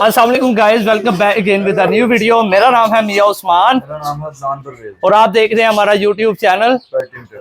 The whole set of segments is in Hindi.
अस्सलाम वालेकुम guys, welcome back again with a new video. मेरा नाम है मियां उस्मान। मेरा नाम है जान परवेज और आप देख रहे हैं हमारा यूट्यूब चैनल।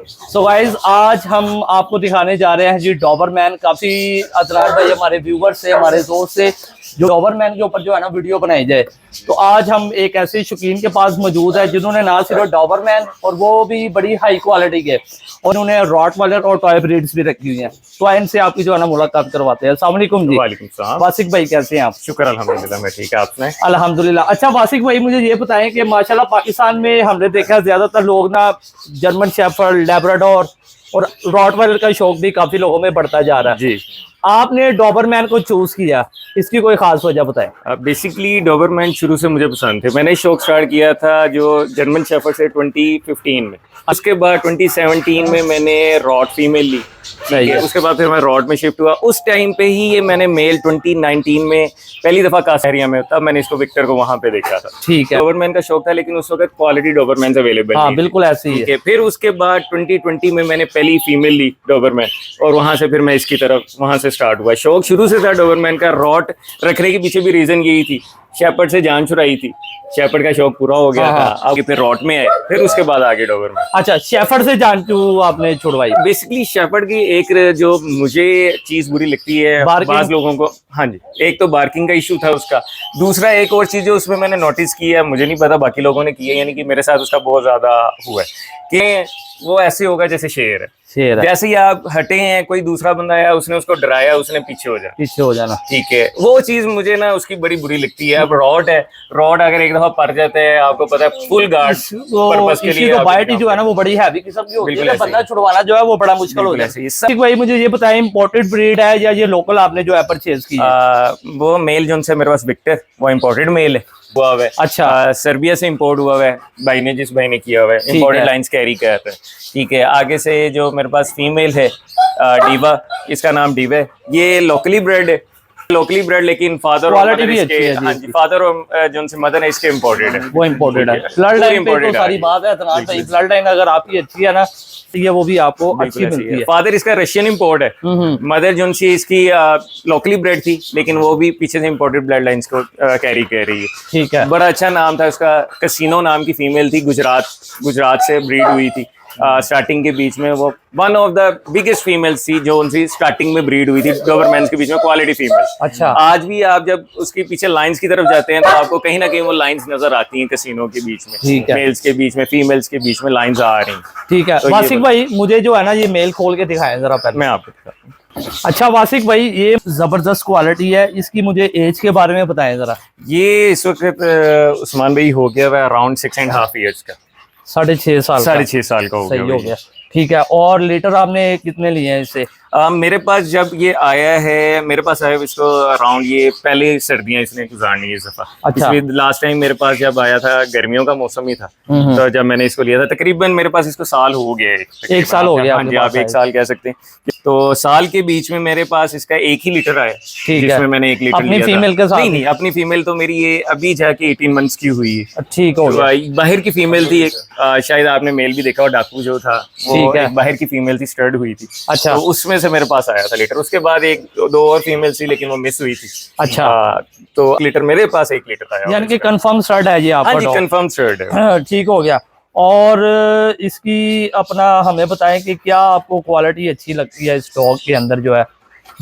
सो गाइस, आज हम आपको दिखाने जा रहे हैं जी डॉबरमैन। काफ़ी अदनान भाई हमारे व्यूवर्स से, हमारे दोस्त से जो डॉबरमैन के ऊपर जो है ना वीडियो बनाई जाए। तो आज हम एक ऐसे शौकीन के पास मौजूद है जिन्होंने ना सिर्फ डॉबरमैन और वो भी बड़ी हाई क्वालिटी के, और उन्हें रॉटवाइलर और टॉय ब्रीड्स भी रखी हुई हैं। तो इनसे आपकी जो है ना मुलाकात करवाते हैं। अस्सलाम वालेकुम जी। वालेकुम सलाम। वासिक भाई कैसे हैं आप? शुक्र अल्हम्दुलिल्लाह, मैं ठीक है। आपने? अल्हम्दुलिल्लाह। अच्छा वासिक भाई, मुझे ये बताएं कि माशाल्लाह पाकिस्तान में हमने देखा ज्यादातर लोग ना जर्मन शेफर्ड, लैब्राडोर और रॉटवाइलर का शौक भी काफी लोगों में बढ़ता जा रहा है जी। आपने डॉबरमैन को चूज किया, इसकी कोई खास वजह बताएं। बेसिकली डॉबरमैन शुरू से मुझे पसंद थे। मैंने शौक स्टार्ट किया था जो जर्मन शेफर्ड से 2015 में। उसके बाद 2017 में मैंने रॉड फीमेल ली। ठीक है, उसके बाद फिर मैं रॉड में शिफ्ट हुआ। उस टाइम पे ही ये मैंने मेल 2019 में पहली दफा कास्ट एरिया में, तब मैंने इसको विक्टर को वहां पे देखा था। ठीक है, डॉबरमैन का शौक था, लेकिन उस वक्त क्वालिटी डॉबरमैन अवेलेबल हाँ बिल्कुल ऐसे ही है। फिर उसके बाद 2020 में मैंने पहली फीमेल ली डॉबरमैन, और वहां से फिर मैं इसकी तरफ वहां से स्टार्ट हुआ। शौक शुरू से था डॉबरमैन का। रॉड रखने के पीछे भी रीजन यही थी, शेपर्ड से जान छुड़ाई थी, शेपर्ड का शौक पूरा हो गया था। आगे फिर रॉट में आए, फिर उसके बाद आगे डॉबरमैन। अच्छा, शेफर्ड से जान क्यों आपने छुड़वाई? बेसिकली शेपर्ड की एक जो मुझे चीज बुरी लगती है बाज लोगों को, हाँ जी, एक तो बार्किंग का इशू था उसका। दूसरा एक और चीज जो उसमें मैंने नोटिस की है, मुझे नहीं पता बाकी लोगों ने किया, यानी कि मेरे साथ उसका बहुत ज्यादा हुआ है कि वो ऐसे होगा जैसे शेर है। जैसे ही आप हटे हैं, कोई दूसरा बंदा आया, उसने उसको डराया, उसने पीछे हो जाना। ठीक है, वो चीज मुझे ना उसकी बड़ी बुरी लगती है। अब रॉड है, रॉड अगर एक दफा पड़ जाता है, आपको पता है फुल गार्ड पर्पस के लिए तो बाइट जो है ना वो बड़ी हैवी किस्म की होती है, बंदा छुड़वाना जो है वो बड़ा मुश्किल हो जाता है। भाई मुझे ये बताएं, इंपोर्टेड ब्रीड है या ये लोकल आपने जो है परचेज की है? वो मेल जो उनसे मेरे पास विक्टर, वो इम्पोर्टेड मेल है हुआ हुआ है। अच्छा, सर्बिया से इंपोर्ट हुआ हुआ है भाई ने, जिस भाई ने किया हुआ है। इंपोर्टेड लाइंस कैरी करते हैं। ठीक है, आगे से जो मेरे पास फीमेल है डीवा, इसका नाम डीवा है। ये लोकली ब्रेड है, लोकली ब्रेड, लेकिन फादर और मदर इसके, हाँ जी, फादर और जो उनसे मदर है इसके इंपोर्टेड है, वो इंपोर्टेड है। ब्लड लाइन पे तो सारी बात है इतना सही। ब्लड लाइन अगर आपकी अच्छी है ना, तो ये वो भी आपको अच्छी मिलती है। फादर इसका रशियन इंपोर्ट है, मदर जो सी इसकी लोकली ब्रेड थी, लेकिन वो भी पीछे से इंपोर्टेड ब्लड लाइंस को कैरी कर रही है। ठीक है, बड़ा अच्छा नाम था उसका, कसिनो नाम की फीमेल थी, गुजरात से ब्रीड हुई थी। स्टार्टिंग के बीच में वो one of the biggest females थी जो उनकी स्टार्टिंग में ब्रीड हुई थी डॉबरमैन के बीच में, क्वालिटी फीमेल। अच्छा, आज भी आप जब उसके पीछे लाइंस की तरफ जाते हैं तो आपको कहीं ना कहीं वो लाइंस नजर आती हैं कसिनो के बीच में, मेल्स के बीच में, फीमेल्स के बीच में लाइंस आ रही हैं। ठीक है, तो वासिक भाई मुझे जो है ना ये मेल खोल के दिखाएं जरा पहले, मैं आपको दिखाता हूं। अच्छा वासिक भाई, ये जबरदस्त क्वालिटी है, इसकी मुझे एज के बारे में बताएं जरा। ये इस वक्त उस्मान भाई हो गया है अराउंड 6.5 ईयर्स का, 6.5 साल का हो गया। ठीक है, और लीटर आपने कितने लिए हैं इससे? मेरे पास जब ये आया है, मेरे पास आया इसको अराउंड, ये पहले सर्दियां इसने गुजारनी है इस दफा। अच्छा, लास्ट टाइम मेरे पास जब आया था गर्मियों का मौसम ही था, तो जब मैंने इसको लिया था तकरीबन मेरे पास इसको साल हो गया है। एक साल हो गया? हाँ जी, आप 1 साल कह सकते हैं। तो साल के बीच में मेरे पास इसका एक ही लीटर आया, जिसमें मैंने 1 लीटर लिया था। फीमेल के साथ? नहीं, अपनी फीमेल तो मेरी ये अभी जाके 18 मंथ्स की हुई है। ठीक हो गया। बाहर की फीमेल थी एक, शायद आपने मेल भी देखा, डाकू जो था वो बाहर की फीमेल थी, स्टर्ड हुई थी। अच्छा, उसमें से मेरे पास आया था लीटर। उसके बाद 1-2 और फीमेल थी, लेकिन वो मिस हुई थी। अच्छा, तो लीटर मेरे पास 1 लीटर आया, यानी कि कंफर्म स्टर्ड है ये आपका? हाँ जी, कंफर्म स्टर्ड है। ठीक हो गया। और इसकी अपना हमें बताएं कि क्या आपको क्वालिटी अच्छी लगती है इस डॉग के अंदर जो है,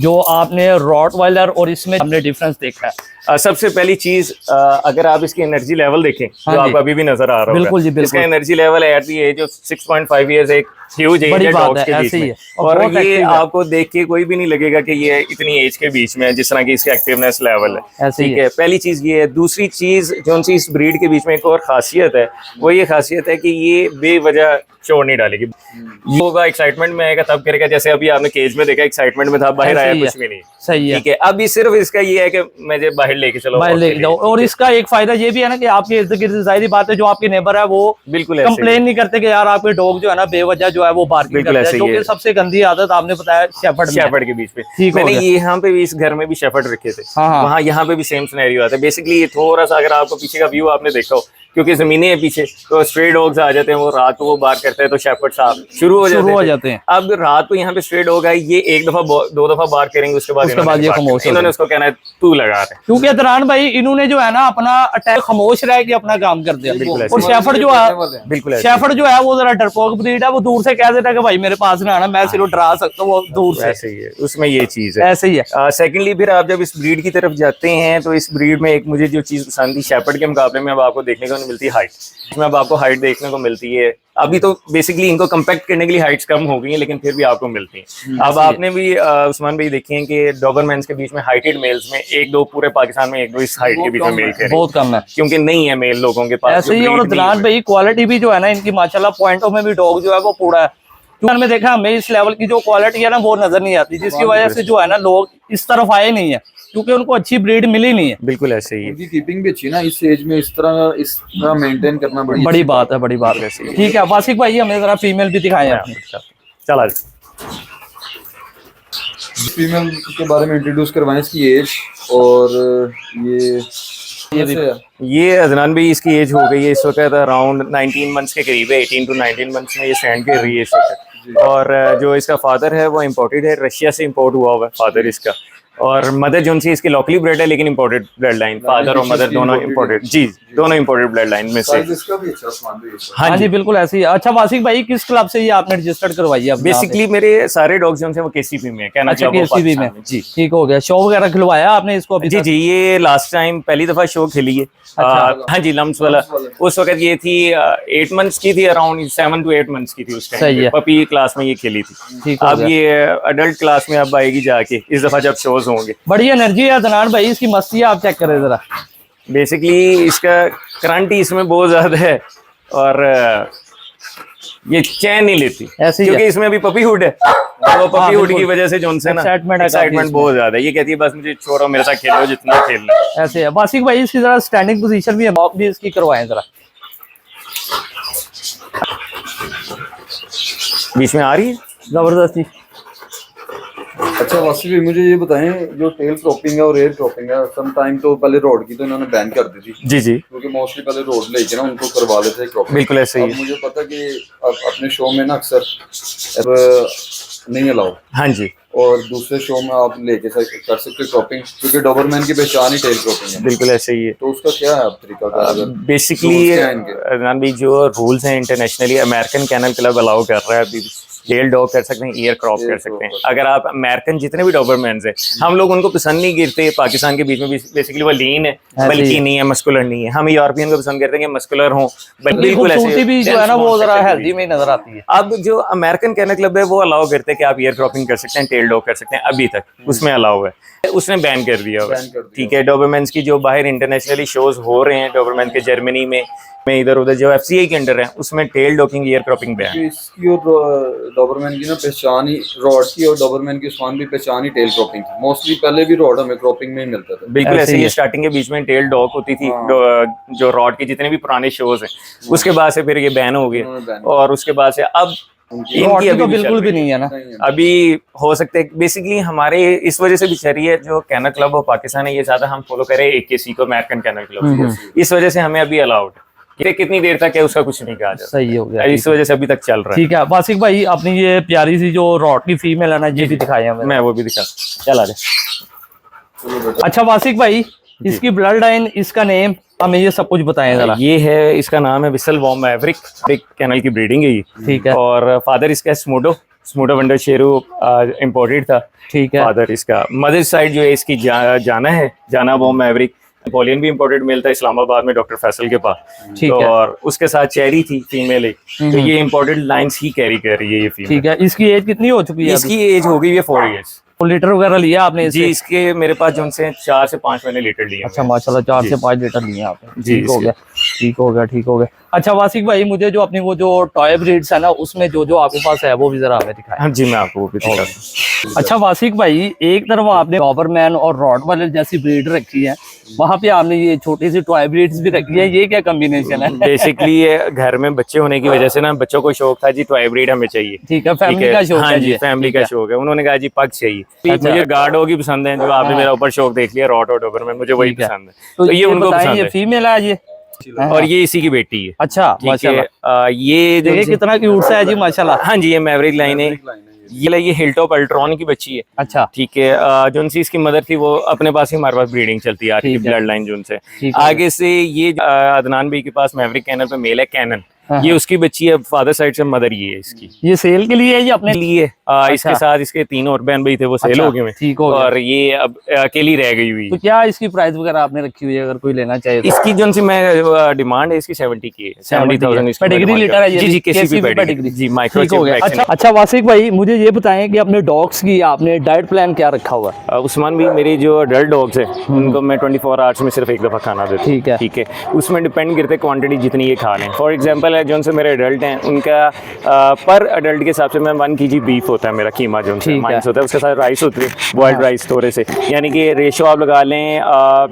जो आपने रॉटवाइलर और इसमें हमने डिफरेंस देखा है? सबसे पहली चीज, अगर आप इसकी एनर्जी लेवल देखें, जो आपको अभी भी नजर आ रहा है, बिल्कुल जी, बिल्कुल। इसका energy level at the age of 6.5 years एक ह्यूज एज है डॉग्स के बीच में, और ये आपको देख के कोई भी नहीं लगेगा कि ये इतनी एज के बीच में है, जिस तरह की इसकी एक्टिवनेस लेवल है। ठीक है, पहली चीज ये है। दूसरी चीज जो इस ब्रीड के बीच में एक और खासियत है, वो ये खासियत है कि ये बेवजह चोट नहीं डालेगी। ये होगा एक्साइटमेंट में आएगा तब करेगा, जैसे अभी आपने केज में देखा एक्साइटमेंट में था, बाहर आया कुछ भी नहीं। सही है, ठीक है। अभी सिर्फ इसका ये है कि मुझे बाहर लेके चलो, बाहर लेके जाओ। और इसका एक फायदा ये भी है ना कि आपके इर्द गिर्द जाहिर बात है जो आपके नेबर है वो बिल्कुल कंप्लेन नहीं करते कि यार आपके डॉग जो है ना बेवजह जो है वो बार्किंग करता है, जो कि सबसे गंदी आदत आपने बताया शेफर्ड के बीच में। मैंने यहाँ पे भी इस घर में भी शेफर्ड रखे थे, वहाँ यहाँ पे भी सेम सिनेरियो आता है। बेसिकली ये थोड़ा सा, अगर आपको पीछे का व्यू आपने देखा हो, क्योंकि जमीनें है पीछे, तो स्ट्रे डॉग्स आ जाते हैं, वो रात को वो बार करते हैं तो शेपर्ड साहब शुरू हो जाते हैं। अब रात को यहाँ पे स्ट्रे डॉग आए, ये एक दफा दो दफा बार करेंगे, उसके बाद ये खामोश, इन्होंने उसको कहना है तू लगा रहे, क्योंकि अदनान भाई इन्होंने जो है ना अपना अटैक खामोश रह के अपना काम कर दिया। और शेफर्ड जो है, बिल्कुल शेफर्ड जो है वो जरा डरपोक ब्रीड है, वो दूर से कह देता है कि भाई मेरे पास ना आना, मैं सिर्फ डरा सकता हूँ, वो दूर से। ऐसे ही है, उसमें ये चीज है, ऐसे ही है। सेकेंडली फिर आप जब इस ब्रीड की तरफ जाते हैं तो इस ब्रीड में एक मुझे जो चीज पसंद थी, शेपर्ड के मुकाबले में अब आपको देखने को नहीं मिलती हाइट, इसमें अब आपको हाइट देखने को मिलती है। अभी तो बेसिकली इनको कंपैक्ट करने के लिए हाइट्स कम हो गई हैं, लेकिन फिर भी आपको मिलती हैं। अब आपने भी उस्मान भाई देखे हैं कि डॉबरमैन्स के बीच में हाइटेड मेल्स में एक दो, पूरे पाकिस्तान में एक दो इस हाइट के बीच में मेल थे, बहुत कम है, क्योंकि नहीं है मेल लोगों के पास। ऐसे ही। और अदनान भाई क्वालिटी भी जो है ना इनकी माशाल्लाह, पॉइंटों में भी डॉग जो है वो पूरा है। में देखा हमें इस लेवल की जो क्वालिटी है ना वो नजर नहीं आती, जिसकी वजह से जो है ना लोग इस तरफ आए नहीं है, क्योंकि उनको अच्छी ब्रीड मिली नहीं है। बिल्कुल ऐसे ही है, उनकी कीपिंग भी अच्छी ना, इस एज में इस तरह मेंटेन करना बड़ी बात है, बड़ी बात है। ठीक है वासिक भाई, हमें जरा फीमेल भी दिखाएं आपने। चला फीमेल के बारे में इंट्रोड्यूस करवाएं, इसकी एज और ये अदनान भाई इसकी एज हो गई है इस वक्त अराउंड 19 मंथ्स के करीब है, 18 to 19 मंथ्स में ये स्टैंड कर रही है इस वक्त। और जो इसका फादर है वो इम्पोर्टेड है, रशिया से इम्पोर्ट हुआ हुआ है फादर इसका, और मदर जो सी इसकी लोकली ब्रेड है लेकिन इम्पोर्टेड ब्लड लाइन, फादर और मदर दोनों इम्पोर्टेड, जी दोनों इम्पोर्टेड ब्लड लाइन में से। हाँ जी बिल्कुल ऐसे ही। अच्छा वासिक भाई, किस क्लब से ये आपने रजिस्टर्ड करवाई है? बेसिकली मेरे सारे डॉग्स जो हैं वो केसीपी में है, कहना अच्छा केसीपी में, जी ठीक हो गया। शो वगैरह खिलवाया आपने इसको अभी? जी जी, ये लास्ट टाइम पहली दफा शो खेली है। हाँ जी, लम्स वाला उस वक्त ये थी 8 मंथ्स की थी, अराउंड 7 to 8 मंथ्स की थी उस टाइम, पपी क्लास में ये खेली थी। अब ये अडल्ट क्लास में अब आएगी जाके इस दफा जब शोज होंगे। बड़ी एनर्जी है अदनान भाई, इसकी मस्ती है, आप चेक करें जरा। बेसिकली इसका करंट ही इसमें बहुत ज्यादा है और ये चैन नहीं लेती ऐसे, क्योंकि इसमें अभी पपी हुड है, तो पपी हुड की वजह से जो उनसे ना एक्साइटमेंट बहुत ज्यादा है। ये कहती है बस मुझे छोड़ो, मेरे साथ खेलो जितना खेलना है। ऐसे है वासिक भाई, इसकी जरा स्टैंडिंग पोजीशन भी है, वॉक भी इसकी करवाएं जरा। बीच में आ रही है जबरदस्ती। अच्छा वासिफ भाई, मुझे ये बताएं, जो टेल क्रॉपिंग है और एयर क्रॉपिंग है, सम टाइम तो पहले रोड की तो इन्होंने बैन कर दी थी। जी जी, क्योंकि मोस्टली पहले रोड लेके ना उनको करवा लेते हैं क्रॉपिंग। बिल्कुल ऐसे ही। मुझे पता कि अपने शो में ना अक्सर नहीं अलाउ। हाँ जी, और दूसरे शो में आप लेके कर सकते क्रॉपिंग, क्योंकि डॉबरमैन की पहचान ही टेल क्रॉपिंग है। बिल्कुल ऐसे ही है। तो उसका क्या है तरीका? बेसिकली अदनान भाई जो रूल्स हैं internationally, American kennel club allow कर रहा है अभी टेल डॉग कर सकते हैं, ईयर क्रॉप कर सकते हैं। अगर आप अमेरिकन जितने भी डॉबरमैन्स हैं, हम लोग उनको पसंद नहीं गिरते पाकिस्तान के बीच में, बेसिकली वो लीन है, बल्कि नहीं है, मस्कुलर नहीं है। हम यूरोपियन को पसंद करते हैं कि मस्कुलर हो, बिल्कुल ऐसे भी जो है ना वो जरा हेल्दी में नजर आती है। अब जो अमेरिकन कैनल क्लब है वो अलाउ करते हैं कि आप ईयर क्रॉपिंग कर सकते हैं, टेल डॉग कर सकते हैं, अभी तक उसमें अलाउ है, उसने बैन कर दिया हुआ है। ठीक है, डॉबरमैन्स की जो बाहर इंटरनेशनली शोज हो रहे हैं डॉबरमैन के, जर्मनी में इधर उधर जो एफसीआई के अंडर है, उसमें tail docking ear cropping ban. इसकी और डॉबरमैन की ना पहचान ही रॉड की, और डॉबरमैन की उस्मान भी पहचान ही टेल क्रॉपिंग थी। मोस्टली पहले भी रॉड हमें क्रॉपिंग में ही मिलता था। बिल्कुल ऐसे ही स्टार्टिंग के बीच में टेल डॉग होती थी, जो रॉड के जितने भी पुराने शोज हैं, उसके बाद से फिर ये बैन हो गए, और उसके बाद से अब इनकी अभी तो बिल्कुल भी नहीं है ना, अभी हो सकते हैं। बेसिकली हमारे इस वजह से भी चल रही है, जो कैनल क्लब ऑफ पाकिस्तान है ये ज्यादा हम फॉलो करें AKC को, अमेरिकन कैनल क्लब, इस वजह से हमें अभी अलाउड है। कितनी देर तक है उसका कुछ नहीं कहा जाता, सही हो गया, इस वजह से अभी तक चल रहा है। ठीक है वासिक भाई, अपनी ये प्यारी सी जो रॉड की फीमेल है ना, ये भी दिखाई है, मैं वो भी दिखा, चला दे। अच्छा वासिक भाई, इसकी ब्लड लाइन, इसका नेम हमें ये सब कुछ बताएं जरा। ये है, इसका नाम है विसल वॉम मैवरिक, एक कैनल की ब्रीडिंग है ये। ठीक है। और फादर इसका स्मूडो वंडर शेरू इम्पोर्टेड था। ठीक है। फादर इसका, मदर साइड जो है इसकी जाना वॉम मैवरिक, नेपोलियन भी इम्पोर्टेड मेल था इस्लामाबाद में डॉक्टर फैसल के पास। ठीक है। और उसके साथ चेरी थी फीमेल एक, तो ये इम्पोर्टेड लाइंस ही कैरी कर रही है ये फीमेल। ठीक है। इसकी एज कितनी हो चुकी है? इसकी एज हो गई है 4 years। लीटर वगैरह लिया आपने इससे? जी, इसके मेरे पास जो उनसे 4 से 5 मैंने लीटर लिए। अच्छा माशाल्लाह, 4 से 5 लीटर लिए आपने। ठीक हो गया, ठीक हो गया, ठीक हो गया। अच्छा वासिक भाई, मुझे जो अपनी वो जो टॉय ब्रीड्स है ना, उसमें जो जो आपके पास है वो भी जरा हमें दिखाएं। हाँ जी, मैं आपको वो भी दिखाता हूं। अच्छा वासिक भाई, एक तरफ आपने डॉबरमैन और रॉटवाइलर जैसी ब्रीड रखी है, वहाँ पे आपने ये छोटी सी टॉय ब्रीड्स भी रखी है, ये क्या कॉम्बिनेशन है? बेसिकली ये घर में बच्चे होने की वजह से ना बच्चों को शौक था जी टॉय ब्रीड हमें चाहिए। ठीक है, फैमिली का शौक है जी, फैमिली का शौक है। उन्होंने कहा जी पग चाहिए। मुझे गार्ड होगी पसंद है, जो आपने मेरा ऊपर शौक देख लिया रॉट और डॉबरमैन, मुझे वही पसंद है, तो ये उनको पसंद है। फीमेल है ये? और ये इसी की बेटी है। अच्छा ठीक है। माशाल्लाह, ये देखिए कितना क्यूट सा है जी माशाल्लाह। हाँ जी, ये मैवरिक लाइन है। ये हिलटॉप अल्ट्रॉन की बच्ची है। अच्छा ठीक है। जो सी इसकी मदर थी वो अपने पास ही हमारे पास ब्रीडिंग चलती है, ठीक है। ब्लड लाइन जो उनसे ठीक है। आगे से ये अदनान भाई के पास मैवरिक कैनल पे मेल है कैनन, हाँ, ये उसकी बच्ची है, फादर साइड से मदर ये है इसकी। ये सेल के लिए है जी अपने लिए इसके साथ इसके 3 और बहन भाई थे वो सेल अच्छा, हो गए हैं। ठीक हो गया। और ये अब अकेली रह गई हुई तो है। क्या इसकी प्राइस वगैरह आपने रखी हुई है अगर कोई लेना चाहे तो? इसकी जो सी मैं डिमांड है इसकी 70 की है, 70,000 इसकी पेडिग्री डिमांड लीटर है ये जी भी, जी KCB केसीबी पेडिग्री पेडिग्री। जी, माइक्रो ठीक हो गया। अच्छा अच्छा वासिक भाई मुझे ये बताएं कि अपने डॉग्स की आपने डाइट प्लान क्या रखा हुआ है? उस्मान भी मेरे जो अडल्ट डॉग्स है उनको मैं 24 आवर्स में सिर्फ एक दफा खाना देता हूं। ठीक है। ठीक है, उसमें डिपेंड करते क्वांटिटी जितनी ये खा लें। फॉर एग्जांपल है जो से मेरे अडल्ट हैं उनका पर अडल्ट के हिसाब से मैं 1 kg बीफ होता है मेरा, कीमा जो ठीक है। माइंस होता है, उसके साथ राइस होती है, बॉइल्ड राइस थोड़े से, यानी कि रेशो आप लगा लें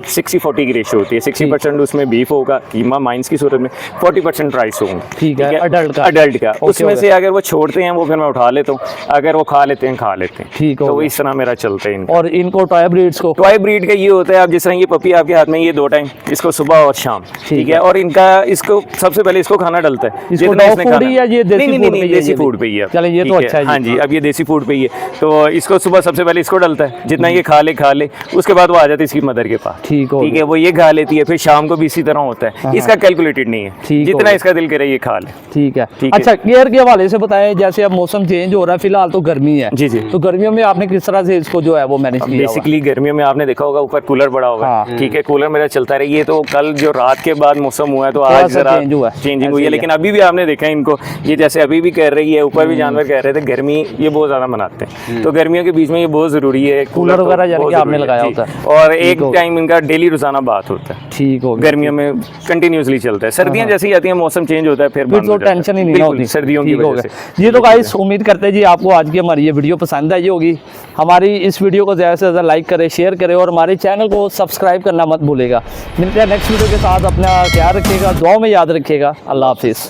60-40 की रेशो होती है। 60% उसमें बीफ होगा कीमा माइंस की सूरत में, 40% राइस होगा। ठीक है, अडल्ट का। अडल्ट का उसमें ओके। से अगर वो छोड़ते हैं वो फिर मैं उठा लेता हूँ, अगर वो खा लेते हैं खा लेते हैं। ठीक हो तो गया। इस तरह मेरा चलता है इनका। और इनको टॉय ब्रीड्स को टॉय ब्रीड का ये होता है, आप जिस तरह ये पपी आपके हाथ में, ये 2 टाइम, इसको सुबह और शाम। ठीक है। और इनका इसको सबसे पहले इसको खाना डलता है इसको डॉग फूड ही या ये देसी नहीं फूड पे ही है देसी ये भी? फूड पे ही है। चले ये ठीक तो है। अच्छा है जी। हाँ जी, अब ये देसी फूड पे ही है, तो इसको सुबह सबसे पहले इसको डलता है, जितना ये खा ले उसके बाद वो आ जाती है इसकी मदर के पास। ठीक हो ठीक है, गया। वो ये खा लेती है, फिर शाम को भी इसी तरह होता है। इसका कैलकुलेटेड नहीं है, ठीक हो जितना गया। इसका दिल करे ये खा ले। ठीक है। ठीक है। अच्छा केयर के हवाले से बताएं, जैसे अब मौसम चेंज हो रहा है, फिलहाल तो गर्मी है जी जी। तो गर्मियों में आपने किस तरह से इसको जो है वो मैनेज किया हुआ है? बेसिकली गर्मियों में आपने देखा होगा ऊपर कूलर बड़ा होगा। हाँ। ठीक है, कूलर मेरा चलता रही है, तो कल जो रात के बाद मौसम हुआ है तो थोड़ा आज सा जरा change हुआ है। चेंजिंग ऐसे हुई है, ही लेकिन अभी भी आपने देखा है इनको, ये जैसे अभी भी कर रही है, ऊपर भी जानवर कह रहे थे गर्मी ये बहुत ज्यादा मनाते हैं, तो गर्मियों के बीच में ये बहुत जरूरी है। कूलर तो वगैरह यानी बहुत कि आपने जरूरी लगाया जी। होता है। और ठीक एक हो गया। टाइम इनका डेली रोजाना बात होता है। ठीक हो गया। गर्मियों में कंटिन्यूसली चलता है, सर्दियां जैसी आती हैं मौसम चेंज होता है फिर फिर बंद तो हो जाता है। टेंशन ही नहीं बिल्कुल, होती सर्दियों की ठीक हो वजह गया। से। ये तो गाइस उम्मीद करते हैं जी आपको आज की हमारी ये वीडियो पसंद आई होगी। हमारी इस वीडियो को ज़्यादा से ज़्यादा लाइक करें, शेयर करें और हमारे चैनल को सब्सक्राइब करना मत भूलेगा। मिलते हैं नेक्स्ट वीडियो के साथ, अपना ख्याल रखिएगा, दुआ में याद रखिएगा। अल्लाह हाफिज़।